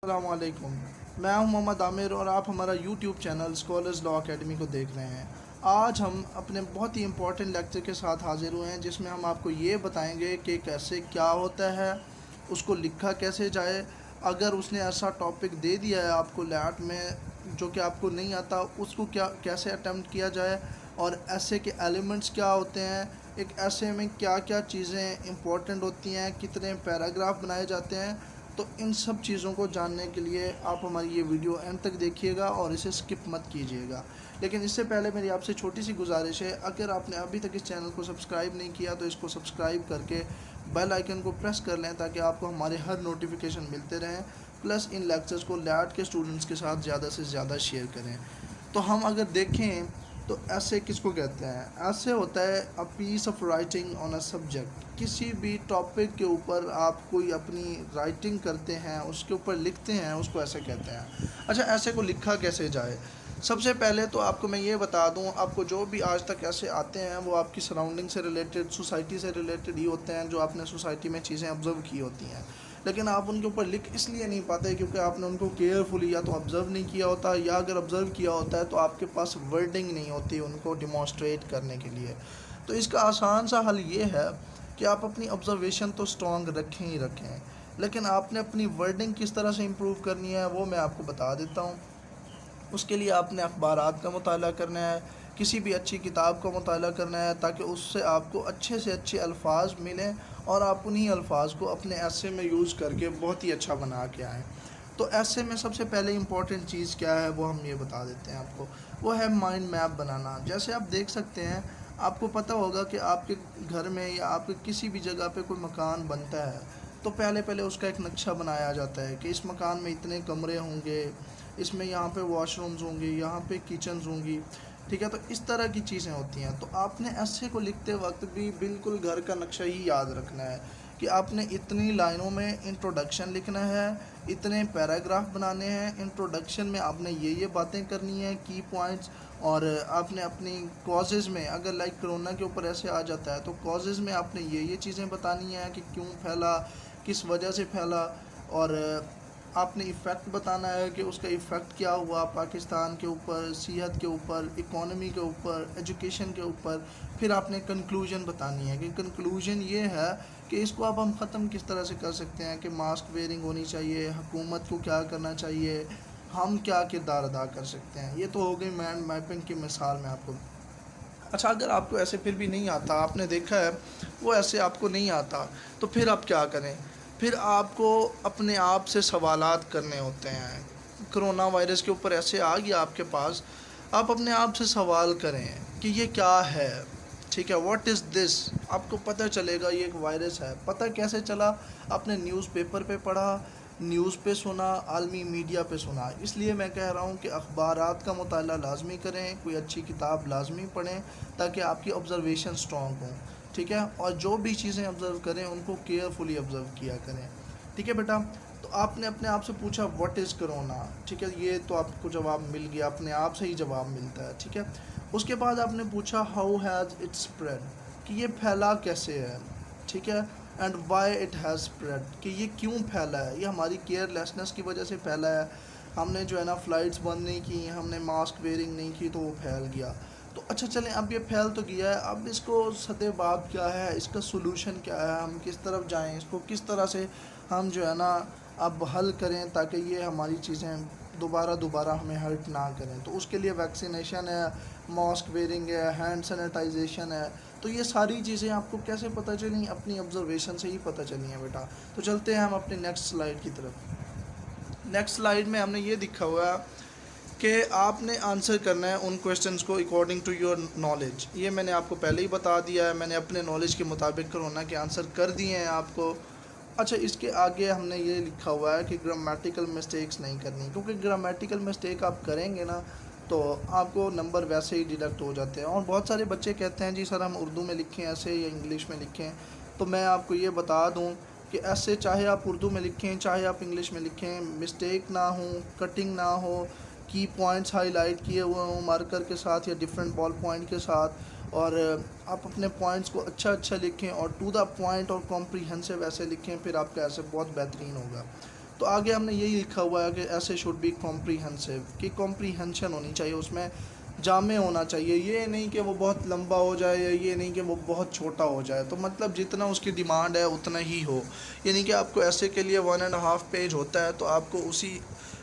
अस्सलाम वालेकुम। मैं हूं मोहम्मद आमिर और आप हमारा YouTube channel scholars law academy को देख रहे हैं। आज हम अपने बहुत ही इम्पोर्टेंट लेक्चर के साथ हाज़िर हुए हैं, जिसमें हम आपको ये बताएंगे कि कैसे क्या होता है, उसको लिखा कैसे जाए। अगर उसने ऐसा टॉपिक दे दिया है आपको लैट में जो कि आपको नहीं आता, उसको क्या कैसे अटेम्प्ट किया जाए, और ऐसे के एलिमेंट्स क्या होते हैं, एक ऐसे में क्या क्या चीज़ें इंपॉर्टेंट होती हैं, कितने पैराग्राफ बनाए जाते हैं। तो इन सब चीज़ों को जानने के लिए आप हमारी ये वीडियो एंड तक देखिएगा और इसे स्किप मत कीजिएगा। लेकिन इससे पहले मेरी आपसे छोटी सी गुजारिश है, अगर आपने अभी तक इस चैनल को सब्सक्राइब नहीं किया तो इसको सब्सक्राइब करके बेल आइकन को प्रेस कर लें, ताकि आपको हमारे हर नोटिफिकेशन मिलते रहें। प्लस इन लेक्चर्स को लैट के स्टूडेंट्स के साथ ज़्यादा से ज़्यादा शेयर करें। तो हम अगर देखें तो ऐसे किसको कहते हैं? ऐसे होता है a piece of writing on a subject. किसी भी टॉपिक के ऊपर आप कोई अपनी राइटिंग करते हैं, उसके ऊपर लिखते हैं, उसको ऐसे कहते हैं। अच्छा, ऐसे को लिखा कैसे जाए? सबसे पहले तो आपको मैं ये बता दूं, आपको जो भी आज तक ऐसे आते हैं वो आपकी सराउंडिंग से रिलेटेड, सोसाइटी से रिलेटेड ही होते हैं, जो आपने सोसाइटी में चीज़ें ऑब्ज़र्व की होती हैं। लेकिन आप उनके ऊपर लिख इसलिए नहीं पाते क्योंकि आपने उनको केयरफुली या तो ऑब्ज़र्व नहीं किया होता, या अगर ऑब्ज़र्व किया होता है तो आपके पास वर्डिंग नहीं होती उनको डिमॉन्स्ट्रेट करने के लिए। तो इसका आसान सा हल ये है कि आप अपनी ऑब्ज़र्वेशन तो स्ट्रॉन्ग रखें ही रखें, लेकिन आपने अपनी वर्डिंग किस तरह से इम्प्रूव करनी है वो मैं आपको बता देता हूँ। उसके लिए आपने अखबारात का मुताला करना है, किसी भी अच्छी किताब का मुताला करना है, ताकि उससे आपको अच्छे से अच्छे अल्फाज मिलें और आप उन्हीं अल्फाज को अपने ऐसे में यूज़ करके बहुत ही अच्छा बना के आएँ। तो ऐसे में सबसे पहले इम्पॉर्टेंट चीज़ क्या है वो हम ये बता देते हैं आपको। वो है माइंड मैप बनाना। जैसे आप देख सकते हैं, आपको पता होगा कि आपके घर में या आपके किसी भी जगह पे कोई मकान बनता है, तो पहले पहले उसका एक नक्शा बनाया जाता है कि इस मकान में इतने कमरे होंगे, इसमें यहाँ पे वॉशरूम्स होंगे, यहाँ पे किचन्स होंगी। ठीक है, तो इस तरह की चीज़ें होती हैं। तो आपने ऐसे को लिखते वक्त भी बिल्कुल घर का नक्शा ही याद रखना है कि आपने इतनी लाइनों में इंट्रोडक्शन लिखना है, इतने पैराग्राफ बनाने हैं। इंट्रोडक्शन में आपने ये बातें करनी है, की पॉइंट्स। और आपने अपनी कॉजेज़ में, अगर लाइक कोरोना के ऊपर ऐसे आ जाता है, तो कॉजेज़ में आपने ये चीज़ें बतानी है कि क्यों फैला, किस वजह से फैला। और आपने इफ़ेक्ट बताना है कि उसका इफ़ेक्ट क्या हुआ पाकिस्तान के ऊपर, सेहत के ऊपर, इकोनॉमी के ऊपर, एजुकेशन के ऊपर। फिर आपने कंक्लूजन बतानी है कि कंक्लूजन ये है कि इसको अब हम ख़त्म किस तरह से कर सकते हैं, कि मास्क वेयरिंग होनी चाहिए, हुकूमत को क्या करना चाहिए, हम क्या किरदार अदा कर सकते हैं। ये तो हो गई माइंड मैपिंग की मिसाल में आपको। अच्छा, अगर आपको ऐसे फिर भी नहीं आता, आपने देखा है वो ऐसे आपको नहीं आता, तो फिर आप क्या करें? फिर आपको अपने आप से सवालात करने होते हैं। कोरोना वायरस के ऊपर ऐसे आ गया आपके पास, आप अपने आप से सवाल करें कि ये क्या है। ठीक है, व्हाट इज़ दिस। आपको पता चलेगा ये एक वायरस है। पता कैसे चला? आपने न्यूज़पेपर पे पढ़ा, न्यूज़ पे सुना, आलमी मीडिया पे सुना। इसलिए मैं कह रहा हूँ कि अखबारात का मुताला लाजमी करें, कोई अच्छी किताब लाजमी पढ़ें, ताकि आपकी ऑब्ज़र्वेशन स्ट्रॉन्ग हो। ठीक है, और जो भी चीज़ें ऑब्ज़र्व करें उनको केयरफुली ऑब्ज़र्व किया करें। ठीक है बेटा। तो आपने अपने आप से पूछा व्हाट इज़ कोरोना। ठीक है, ये तो आपको जवाब मिल गया, अपने आप से ही जवाब मिलता है। ठीक है, उसके बाद आपने पूछा हाउ हैज़ इट स्प्रेड, कि ये फैला कैसे है। ठीक है, and why it has spread, कि ये क्यों फैला है। ये हमारी केयरलेसनेस की वजह से फैला है। हमने जो है ना फ़्लाइट्स बंद नहीं की, हमने मास्क वेयरिंग नहीं की, तो वो फैल गया। तो अच्छा चलें, अब ये फैल तो गया है, अब इसको सद्देबाब क्या है, इसका सोल्यूशन क्या है, हम किस तरफ जाएं, इसको किस तरह से हम जो है ना अब हल करें, ताकि ये हमारी चीज़ें दोबारा दोबारा हमें हर्ट ना करें। तो उसके लिए वैक्सीनेशन है, मास्क वेयरिंग है, हैंड सैनिटाइजेशन है। तो ये सारी चीज़ें आपको कैसे पता चली? अपनी ऑब्जर्वेशन से ही पता चली हैं बेटा। तो चलते हैं हम अपने नेक्स्ट स्लाइड की तरफ। नेक्स्ट स्लाइड में हमने ये दिखा हुआ है कि आपने आंसर करना है उन क्वेश्चंस को अकॉर्डिंग टू योर नॉलेज। ये मैंने आपको पहले ही बता दिया है, मैंने अपने नॉलेज के मुताबिक कोरोना के आंसर कर दिए हैं आपको। अच्छा, इसके आगे हमने ये लिखा हुआ है कि ग्रामेटिकल मिस्टेक्स नहीं करनी, क्योंकि ग्रामेटिकल मिस्टेक आप करेंगे ना तो आपको नंबर वैसे ही डिडक्ट हो जाते हैं। और बहुत सारे बच्चे कहते हैं जी सर हम उर्दू में लिखें ऐसे या इंग्लिश में लिखें। तो मैं आपको ये बता दूं कि ऐसे चाहे आप उर्दू में लिखें चाहे आप इंग्लिश में लिखें, मिस्टेक ना हो, कटिंग ना हो, की पॉइंट्स हाईलाइट किए हुए हों मार्कर के साथ या डिफरेंट बॉल पॉइंट के साथ, और आप अपने पॉइंट्स को अच्छा अच्छा लिखें और टू द पॉइंट और कॉम्प्रीहेंसिव ऐसे लिखें, फिर आपका ऐसे बहुत बेहतरीन होगा। तो आगे हमने यही लिखा हुआ है कि ऐसे शुड बी कॉम्प्रीहेंसिव, कि कॉम्प्रीहेंशन होनी चाहिए, उसमें जामे होना चाहिए, ये नहीं कि वो बहुत लंबा हो जाए या ये नहीं कि वो बहुत छोटा हो जाए। तो मतलब जितना उसकी डिमांड है उतना ही हो, यानी कि आपको ऐसे के लिए 1.5 पेज होता है तो आपको उसी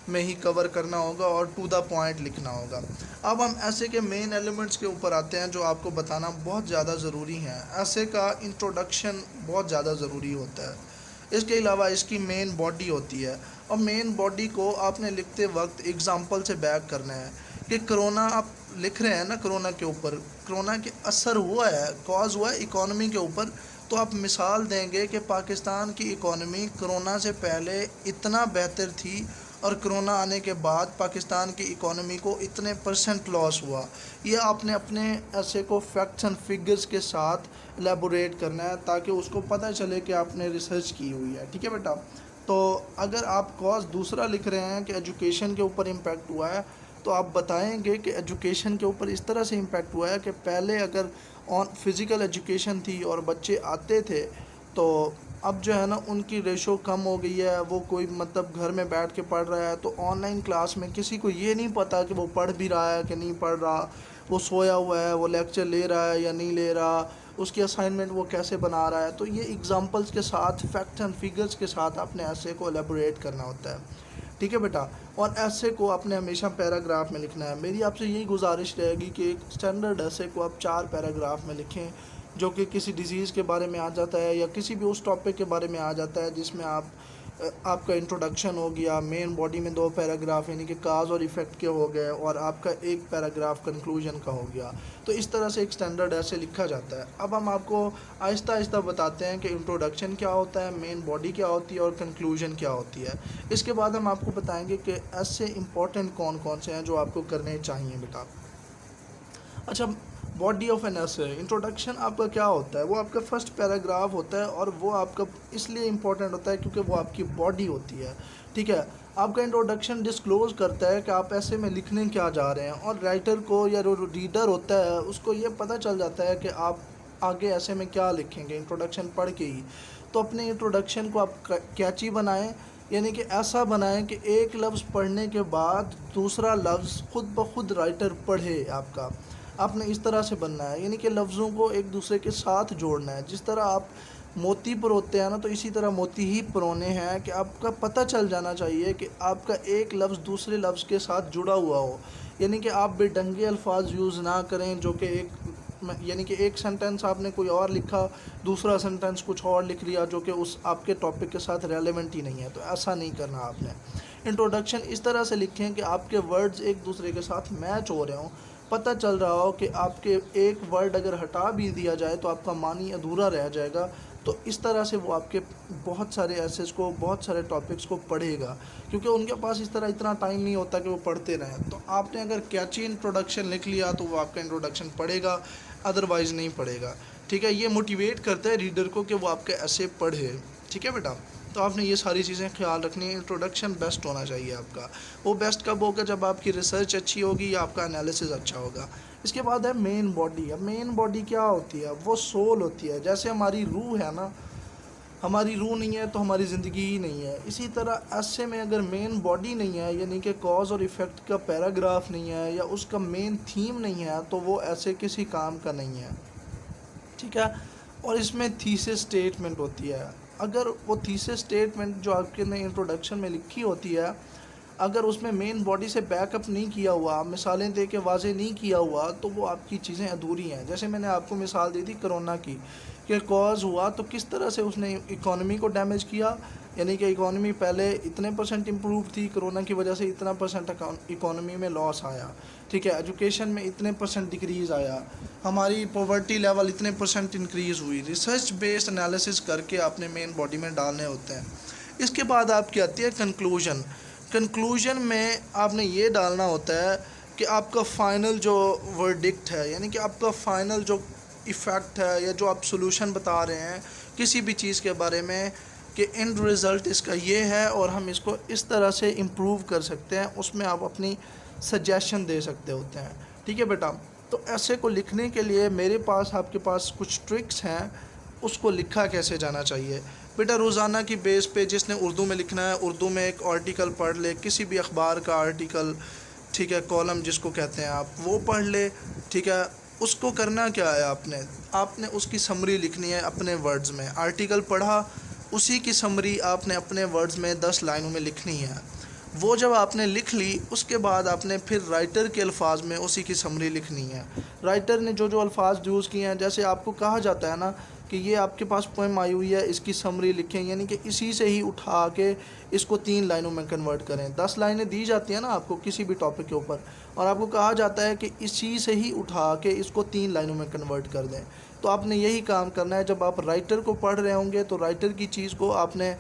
में ही कवर करना होगा और टू द पॉइंट लिखना होगा। अब हम ऐसे के मेन एलिमेंट्स के ऊपर आते हैं जो आपको बताना बहुत ज़्यादा ज़रूरी है। ऐसे का इंट्रोडक्शन बहुत ज़्यादा ज़रूरी होता है। इसके अलावा इसकी मेन बॉडी होती है, और मेन बॉडी को आपने लिखते वक्त एग्ज़ाम्पल से बैक करना है कि कोरोना आप लिख रहे हैं ना, कोरोना के ऊपर, कोरोना के असर हुआ है, कॉज हुआ है इकॉनमी के ऊपर, तो आप मिसाल देंगे कि पाकिस्तान की इकॉनमी कोरोना से पहले इतना बेहतर थी और कोरोना आने के बाद पाकिस्तान की इकॉनमी को इतने % लॉस हुआ। ये आपने अपने ऐसे को फैक्ट्स एंड फिगर्स के साथ एलेबोरेट करना है ताकि उसको पता चले कि आपने रिसर्च की हुई है। ठीक है बेटा। तो अगर आप कॉज दूसरा लिख रहे हैं कि एजुकेशन के ऊपर इम्पैक्ट हुआ है, तो आप बताएंगे कि एजुकेशन के ऊपर इस तरह से इम्पैक्ट हुआ है कि पहले अगर फिज़िकल एजुकेशन थी और बच्चे आते थे, तो अब जो है ना उनकी रेशो कम हो गई है, वो कोई मतलब घर में बैठ के पढ़ रहा है, तो ऑनलाइन क्लास में किसी को ये नहीं पता कि वो पढ़ भी रहा है कि नहीं पढ़ रहा, वो सोया हुआ है, वो लेक्चर ले रहा है या नहीं ले रहा, उसकी असाइनमेंट वो कैसे बना रहा है। तो ये एग्जांपल्स के साथ, फैक्ट्स एंड फिगर्स के साथ आपने ऐसे को एलेबोरेट करना होता है। ठीक है बेटा। और ऐसे को आपने हमेशा पैराग्राफ में लिखना है। मेरी आपसे यही गुजारिश रहेगी कि एक स्टैंडर्ड ऐसे को आप 4 पैराग्राफ में लिखें, जो कि किसी डिज़ीज़ के बारे में आ जाता है या किसी भी उस टॉपिक के बारे में आ जाता है जिसमें आपका इंट्रोडक्शन हो गया, मेन बॉडी में 2 पैराग्राफ यानी कि काज और इफ़ेक्ट के हो गए, और आपका 1 पैराग्राफ कंक्लूजन का हो गया। तो इस तरह से एक स्टैंडर्ड ऐसे लिखा जाता है। अब हम आपको आहिस्ता आहिस्ता बताते हैं कि इंट्रोडक्शन क्या होता है, मेन बॉडी क्या होती है और कंक्लूजन क्या होती है। इसके बाद हम आपको बताएंगे कि ऐसे इंपॉर्टेंट कौन कौन से हैं जो आपको करने चाहिए बेटा। अच्छा, body of an essay, introduction आपका क्या होता है? वो आपका फर्स्ट पैराग्राफ होता है, और वो आपका इसलिए इम्पोर्टेंट होता है क्योंकि वो आपकी बॉडी होती है। ठीक है। आपका इंट्रोडक्शन डिस्क्लोज करता है कि आप ऐसे में लिखने क्या जा रहे हैं, और राइटर को या जो रीडर होता है उसको ये पता चल जाता है कि आप आगे ऐसे में क्या लिखेंगे इंट्रोडक्शन पढ़ के ही। तो अपने इंट्रोडक्शन को आप कैची बनाएं, यानी कि ऐसा बनाएं कि एक लफ्ज़ पढ़ने के बाद दूसरा लफ्ज़ खुद ब खुद राइटर पढ़े। आपने इस तरह से बनना है, यानी कि लफ्ज़ों को एक दूसरे के साथ जोड़ना है। जिस तरह आप मोती परोते हैं ना, तो इसी तरह मोती ही परोने हैं कि आपका पता चल जाना चाहिए कि आपका एक लफ्ज़ दूसरे लफ्ज़ के साथ जुड़ा हुआ हो, यानी कि आप बेढंगे अल्फाज यूज़ ना करें जो कि यानी कि एक सेंटेंस आपने कोई और लिखा, दूसरा सेंटेंस कुछ और लिख लिया जो कि उस आपके टॉपिक के साथ रेलेवेंट ही नहीं है। तो ऐसा नहीं करना आपने। इंट्रोडक्शन इस तरह से लिखें कि आपके वर्ड्स एक दूसरे के साथ मैच हो रहे हों, पता चल रहा हो कि आपके एक वर्ड अगर हटा भी दिया जाए तो आपका मानी अधूरा रह जाएगा। तो इस तरह से वो आपके बहुत सारे एसेस को, बहुत सारे टॉपिक्स को पढ़ेगा, क्योंकि उनके पास इस तरह इतना टाइम नहीं होता कि वो पढ़ते रहें। तो आपने अगर कैची इंट्रोडक्शन लिख लिया तो वो आपका इंट्रोडक्शन पढ़ेगा, अदरवाइज़ नहीं पढ़ेगा। ठीक है। ये मोटिवेट करता है रीडर को कि वो आपके ऐसे पढ़े। ठीक है बेटा। तो आपने ये सारी चीज़ें ख्याल रखनी है। इंट्रोडक्शन बेस्ट होना चाहिए आपका। वो बेस्ट कब होगा? जब आपकी रिसर्च अच्छी होगी या आपका एनालिसिस अच्छा होगा। इसके बाद है मेन बॉडी। अब मेन बॉडी क्या होती है? वो सोल होती है। जैसे हमारी रूह है ना, हमारी रूह नहीं है तो हमारी ज़िंदगी ही नहीं है। इसी तरह ऐसे में अगर मेन बॉडी नहीं है, यानी कि कॉज और इफ़ेक्ट का पैराग्राफ नहीं है या उसका मेन थीम नहीं है, तो वो ऐसे किसी काम का नहीं है। ठीक है। और इसमें थीसिस स्टेटमेंट होती है। अगर वो थीसिस स्टेटमेंट जो आपके ने इंट्रोडक्शन में लिखी होती है, अगर उसमें मेन बॉडी से बैकअप नहीं किया हुआ, मिसालें दे के वाज़े नहीं किया हुआ, तो वो आपकी चीज़ें अधूरी हैं। जैसे मैंने आपको मिसाल दी थी कोरोना की, कि कॉज हुआ तो किस तरह से उसने इकॉनमी को डैमेज किया, यानी कि इकॉनमी पहले इतने % इम्प्रूव थी, कोरोना की वजह से इतना % इकॉनमी में लॉस आया। ठीक है। एजुकेशन में इतने % डिक्रीज़ आया, हमारी पॉवर्टी लेवल इतने % इंक्रीज़ हुई। रिसर्च बेस्ड एनालिसिस करके आपने मेन बॉडी में डालने होते हैं। इसके बाद आपकी आती है कंक्लूजन। कंक्लूजन में आपने ये डालना होता है कि आपका फ़ाइनल जो वर्डिक्ट है, यानी कि आपका फ़ाइनल जो इफ़ेक्ट है या जो आप सोल्यूशन बता रहे हैं किसी भी चीज़ के बारे में, कि एंड रिज़ल्ट इसका ये है और हम इसको इस तरह से इम्प्रूव कर सकते हैं, उसमें आप अपनी सजेशन दे सकते होते हैं। ठीक है बेटा। तो ऐसे को लिखने के लिए मेरे पास आपके पास कुछ ट्रिक्स हैं, उसको लिखा कैसे जाना चाहिए। بیٹا روزانہ کی بیس پہ جس نے اردو میں لکھنا ہے اردو میں ایک آرٹیکل پڑھ لے، کسی بھی اخبار کا آرٹیکل، ٹھیک ہے، کالم جس کو کہتے ہیں آپ، وہ پڑھ لے، ٹھیک ہے۔ اس کو کرنا کیا ہے، آپ نے اس کی سمری لکھنی ہے اپنے ورڈز میں۔ آرٹیکل پڑھا، اسی کی سمری آپ نے اپنے ورڈز میں 10 لائنوں میں لکھنی ہے۔ وہ جب آپ نے لکھ لی، اس کے بعد آپ نے پھر رائٹر کے الفاظ میں اسی کی سمری لکھنی ہے۔ رائٹر نے جو الفاظ یوز کیے ہیں، جیسے آپ کو کہا جاتا ہے نا کہ یہ آپ کے پاس پوئم آئی ہوئی ہے، اس کی سمری لکھیں، یعنی کہ اسی سے ہی اٹھا کے اس کو 3 لائنوں میں کنورٹ کریں۔ 10 لائنیں دی جاتی ہیں نا آپ کو کسی بھی ٹاپک کے اوپر، اور آپ کو کہا جاتا ہے کہ اسی سے ہی اٹھا کے اس کو 3 لائنوں میں کنورٹ کر دیں۔ تو آپ نے یہی کام کرنا ہے، جب آپ رائٹر کو پڑھ رہے ہوں گے تو رائٹر کی چیز کو آپ نے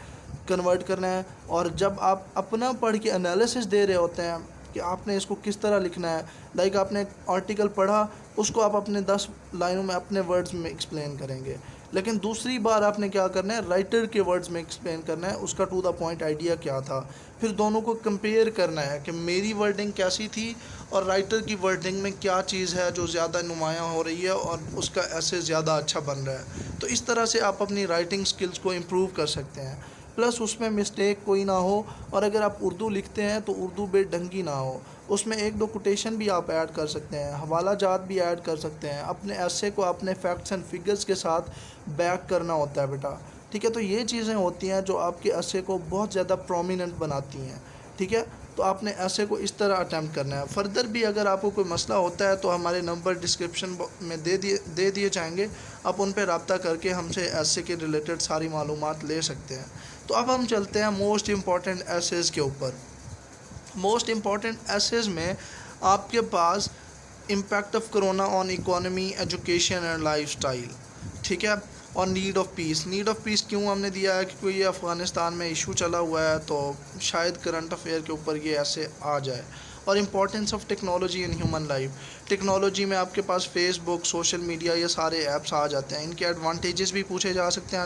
کنورٹ کرنا ہے، اور جب آپ اپنا پڑھ کے انالیسس دے رہے ہوتے ہیں کہ آپ نے اس کو کس طرح لکھنا ہے، لائک آپ نے ایک آرٹیکل پڑھا، اس کو آپ اپنے 10 لائنوں میں اپنے ورڈز میں ایکسپلین کریں گے، لیکن دوسری بار آپ نے کیا کرنا ہے، رائٹر کے ورڈز میں ایکسپلین کرنا ہے، اس کا ٹو دا پوائنٹ آئیڈیا کیا تھا۔ پھر دونوں کو کمپیئر کرنا ہے کہ میری ورڈنگ کیسی تھی اور رائٹر کی ورڈنگ میں کیا چیز ہے جو زیادہ نمایاں ہو رہی ہے اور اس کا ایسے زیادہ اچھا بن رہا ہے۔ تو اس طرح سے آپ اپنی رائٹنگ سکلز کو امپروو کر سکتے ہیں، پلس اس میں مسٹیک کوئی نہ ہو، اور اگر آپ اردو لکھتے ہیں تو اردو بے ڈھنگی نہ ہو، اس میں 1-2 کوٹیشن بھی آپ ایڈ کر سکتے ہیں، حوالہ جات بھی ایڈ کر سکتے ہیں، اپنے ایسے کو اپنے فیکٹس اینڈ فگرز کے ساتھ بیک کرنا ہوتا ہے بیٹا، ٹھیک ہے۔ تو یہ چیزیں ہوتی ہیں جو آپ کے ایسے کو بہت زیادہ پرومیننٹ بناتی ہیں، ٹھیک ہے۔ تو آپ نے ایسے کو اس طرح اٹیمپٹ کرنا ہے۔ فردر بھی اگر آپ کو کوئی مسئلہ ہوتا ہے تو ہمارے نمبر ڈسکرپشن میں دے دیے جائیں گے، آپ ان پہ رابطہ کر کے ہم سے ایسے کے ریلیٹڈ ساری معلومات لے سکتے ہیں۔ تو اب ہم چلتے ہیں موسٹ امپورٹنٹ ایسیز کے اوپر۔ موسٹ امپورٹنٹ ایسیز میں آپ کے پاس impact of corona on economy, education and life style, ٹھیک ہے، اور need of peace. Need of peace کیوں ہم نے دیا ہے؟ کیونکہ یہ افغانستان میں ایشو چلا ہوا ہے، تو شاید کرنٹ افیئر کے اوپر یہ ایسے آ جائے۔ اور importance of technology in human life. Technology میں آپ کے پاس فیس بک، سوشل میڈیا، یہ سارے ایپس آ جاتے ہیں، ان کے ایڈوانٹیجز بھی پوچھے جا سکتے ہیں،